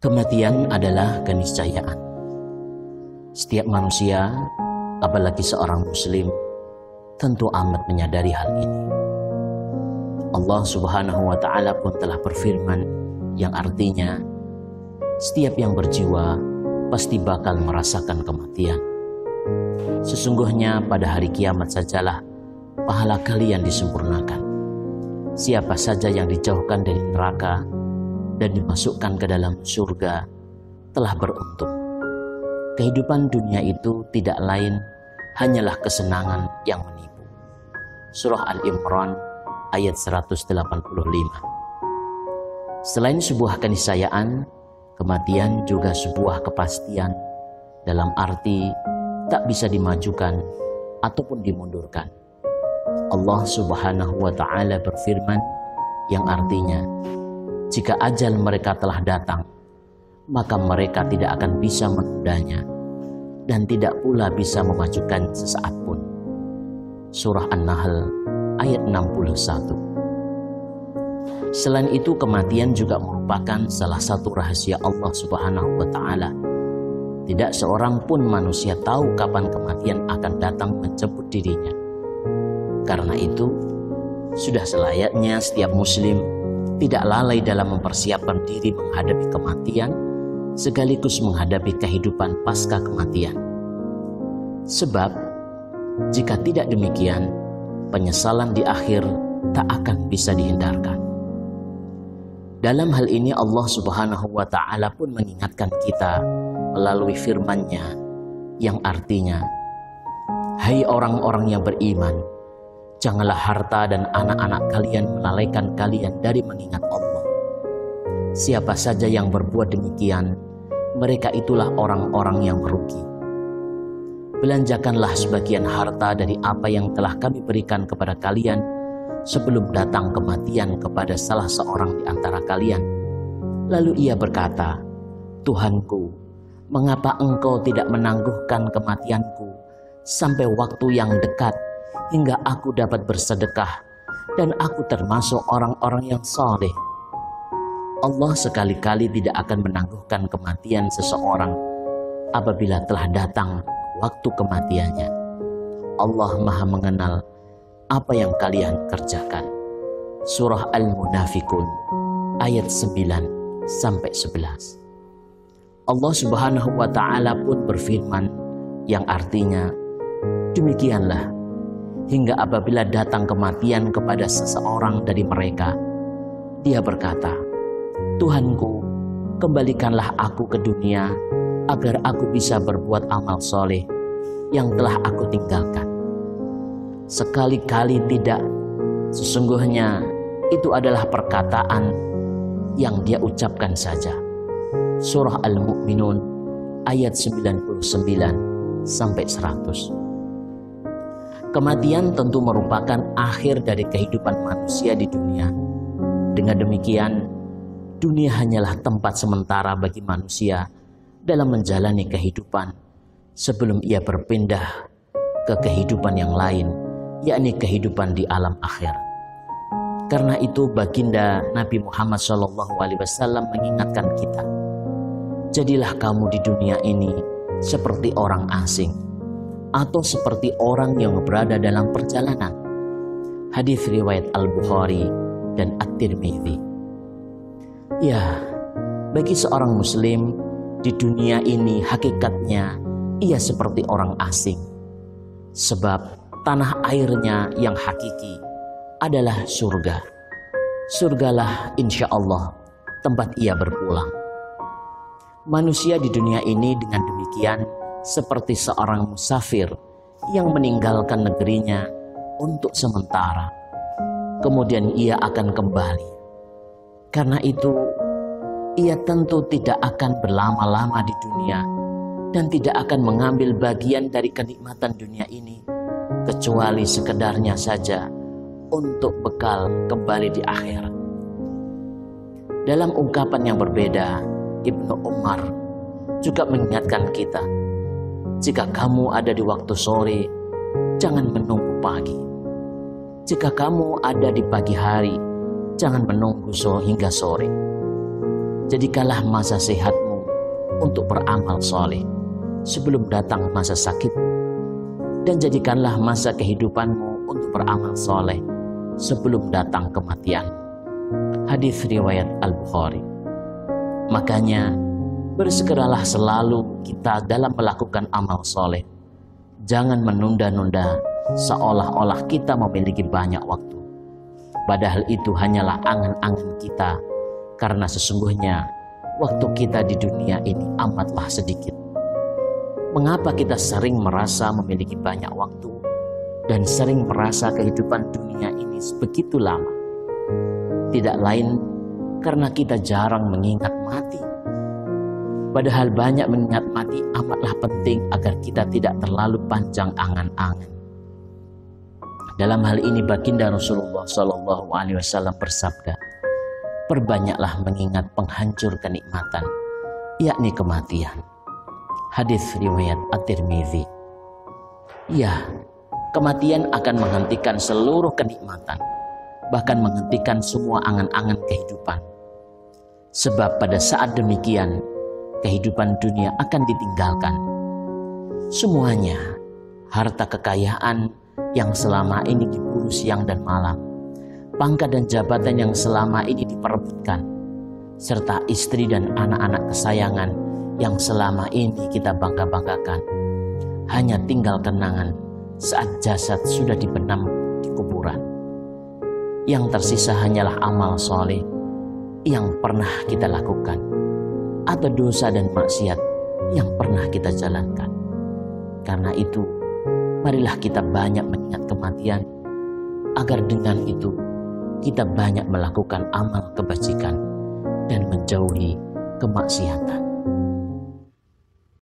Kematian adalah keniscayaan. Setiap manusia, apalagi seorang muslim, tentu amat menyadari hal ini. Allah Subhanahu wa Ta'ala pun telah berfirman yang artinya setiap yang berjiwa pasti bakal merasakan kematian. Sesungguhnya pada hari kiamat sajalah pahala kalian disempurnakan. Siapa saja yang dijauhkan dari neraka dan dimasukkan ke dalam surga telah beruntung. Kehidupan dunia itu tidak lain hanyalah kesenangan yang menipu. Surah Al-Imran ayat 185. Selain sebuah keniscayaan, kematian juga sebuah kepastian dalam arti tak bisa dimajukan ataupun dimundurkan. Allah Subhanahu wa Ta'ala berfirman yang artinya, jika ajal mereka telah datang, maka mereka tidak akan bisa menundanya dan tidak pula bisa memajukan sesaat pun. Surah An-Nahl ayat 61. Selain itu, kematian juga merupakan salah satu rahasia Allah Subhanahu wa Ta'ala. Tidak seorang pun manusia tahu kapan kematian akan datang menjemput dirinya. Karena itu, sudah selayaknya setiap muslim tidak lalai dalam mempersiapkan diri menghadapi kematian, sekaligus menghadapi kehidupan pasca kematian. Sebab, jika tidak demikian, penyesalan di akhir tak akan bisa dihindarkan. Dalam hal ini Allah Subhanahu wa Ta'ala pun mengingatkan kita melalui firman-Nya yang artinya, hai orang-orang yang beriman, janganlah harta dan anak-anak kalian melalaikan kalian dari mengingat Allah. Siapa saja yang berbuat demikian, mereka itulah orang-orang yang merugi. Belanjakanlah sebagian harta dari apa yang telah kami berikan kepada kalian sebelum datang kematian kepada salah seorang di antara kalian. Lalu ia berkata, Tuhanku, mengapa engkau tidak menangguhkan kematianku sampai waktu yang dekat hingga aku dapat bersedekah dan aku termasuk orang-orang yang saleh? Allah sekali-kali tidak akan menangguhkan kematian seseorang apabila telah datang waktu kematiannya. Allah Maha mengenal apa yang kalian kerjakan. Surah Al-Munafikun ayat 9-11. Allah Subhanahu wa Ta'ala pun berfirman yang artinya, demikianlah hingga apabila datang kematian kepada seseorang dari mereka, dia berkata, Tuhanku, kembalikanlah aku ke dunia agar aku bisa berbuat amal soleh yang telah aku tinggalkan. Sekali-kali tidak, sesungguhnya itu adalah perkataan yang dia ucapkan saja. Surah Al-Mu'minun ayat 99-100. Kematian tentu merupakan akhir dari kehidupan manusia di dunia. Dengan demikian, dunia hanyalah tempat sementara bagi manusia dalam menjalani kehidupan sebelum ia berpindah ke kehidupan yang lain, yakni kehidupan di alam akhir. Karena itu baginda Nabi Muhammad SAW mengingatkan kita, jadilah kamu di dunia ini seperti orang asing atau seperti orang yang berada dalam perjalanan. Hadis riwayat Al-Bukhari dan At-Tirmidzi. Ya, bagi seorang muslim di dunia ini hakikatnya ia seperti orang asing. Sebab tanah airnya yang hakiki adalah surga. Surgalah insya Allah tempat ia berpulang. Manusia di dunia ini dengan demikian seperti seorang musafir yang meninggalkan negerinya untuk sementara. Kemudian ia akan kembali. Karena itu, ia tentu tidak akan berlama-lama di dunia dan tidak akan mengambil bagian dari kenikmatan dunia ini, kecuali sekedarnya saja untuk bekal kembali di akhirat. Dalam ungkapan yang berbeda, Ibnu Umar juga mengingatkan kita, jika kamu ada di waktu sore, jangan menunggu pagi. Jika kamu ada di pagi hari, jangan menunggu hingga sore. jadikanlah masa sehatmu untuk beramal soleh sebelum datang masa sakit, dan jadikanlah masa kehidupanmu untuk beramal soleh sebelum datang kematian. Hadis riwayat Al-Bukhari. Makanya bersegeralah selalu kita dalam melakukan amal soleh. Jangan menunda-nunda seolah-olah kita memiliki banyak waktu. Padahal itu hanyalah angan-angan kita, karena sesungguhnya waktu kita di dunia ini amatlah sedikit. Mengapa kita sering merasa memiliki banyak waktu dan sering merasa kehidupan dunia ini begitu lama? Tidak lain karena kita jarang mengingat mati. Padahal banyak mengingat mati amatlah penting agar kita tidak terlalu panjang angan-angan. Dalam hal ini baginda Rasulullah SAW bersabda, perbanyaklah mengingat penghancur kenikmatan, yakni kematian. Hadis riwayat At-Tirmidzi. Ya, kematian akan menghentikan seluruh kenikmatan, bahkan menghentikan semua angan-angan kehidupan. Sebab pada saat demikian, kehidupan dunia akan ditinggalkan. Semuanya, harta kekayaan yang selama ini diburu siang dan malam, pangkat dan jabatan yang selama ini diperebutkan, serta istri dan anak-anak kesayangan yang selama ini kita bangga-banggakan, hanya tinggal kenangan saat jasad sudah dibenam di kuburan. Yang tersisa hanyalah amal soleh yang pernah kita lakukan, atau dosa dan maksiat yang pernah kita jalankan. Karena itu, marilah kita banyak mengingat kematian, agar dengan itu kita banyak melakukan amal kebajikan dan menjauhi kemaksiatan.